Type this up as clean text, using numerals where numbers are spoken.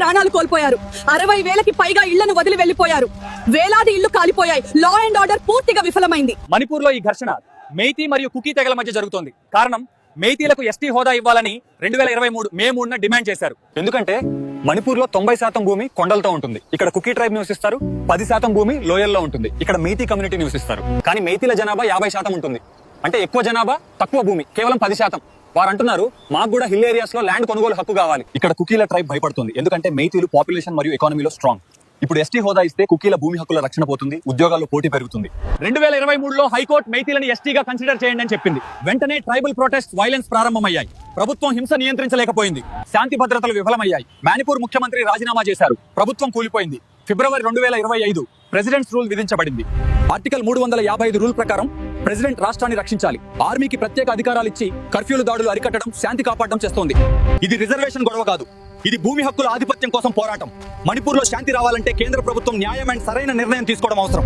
ప్రాణాలు కోల్పోయారు. 60,000కి పైగా ఇళ్లను వదిలి వెళ్లిపోయారు. వేలాది ఇళ్లు కాలిపోయాయి. లా అండ్ ఆర్డర్ పూర్తిగా విఫలమైంది. మణిపూర్ లో ఈ ఘర్షణ మెయితీ మరియు కుకీ తెగల మధ్య జరుగుతోంది. కారణం, మెయితీలకు ఎస్టీ హోదా ఇవ్వాలని 2023 మే 3న డిమాండ్ చేశారు. ఎందుకంటే మణిపూర్ లో 90% భూమి కొండలతో ఉంటుంది. ఇక్కడ కుకీ ట్రైబ్ నివసిస్తారు. 10% భూమి లోయల్లో ఉంటుంది. ఇక్కడ మెయితీ కమ్యూనిటీ నివసిస్తారు. కానీ మెయితీల జనాభా 50% ఉంటుంది. అంటే ఎక్కువ జనాభా, తక్కువ భూమి, కేవలం 10%. వారు అంటున్నారు, మాకు కూడా హిల్ ఏరియాస్ లో ల్యాండ్ కొనుగోలు హక్కు కావాలి. ఇక్కడ కుకీల ట్రైబ్ భయపడుతుంది. ఎందుకంటే మెయితీలు పాపులేషన్ మరియు ఎకానమీలో స్ట్రాంగ్. ఇప్పుడు ఎస్టీ హోదా ఇస్తే కుకీల భూమి హక్కుల రక్షణ పోతుంది, ఉద్యోగాల్లో పోటీ పెరుగుతుంది. 2023లో హైకోర్టు మెయితీలను ఎస్టీగా కన్సిడర్ చేయండి అని చెప్పింది. వెంటనే ట్రైబల్ ప్రొటెస్ట్, వైలెన్స్ ప్రారంభమయ్యాయి. ప్రభుత్వం హింస నియంత్రించలేకపోయింది. శాంతి భద్రతలు విఫలమయ్యాయి. మణిపూర్ ముఖ్యమంత్రి రాజీనామా చేశారు. ప్రభుత్వం కూలిపోయింది. ఫిబ్రవరి 2025 ప్రెసిడెంట్స్ రూల్ విధించబడింది. ఆర్టికల్ 355 రూల్ ప్రకారం ప్రెసిడెంట్ రాష్ట్రాన్ని రక్షించాలి. ఆర్మీకి ప్రత్యేక అధికారాలు ఇచ్చి కర్ఫ్యూలు దాడులు అరికట్టడం, శాంతి కాపాడడం చేస్తోంది. ఇది రిజర్వేషన్ గొడవ కాదు. ఇది భూమి హక్కుల ఆధిపత్యం కోసం పోరాటం. మణిపూర్ లో శాంతి రావాలంటే కేంద్ర ప్రభుత్వం న్యాయం అండ్ సరైన నిర్ణయం తీసుకోవడం అవసరం.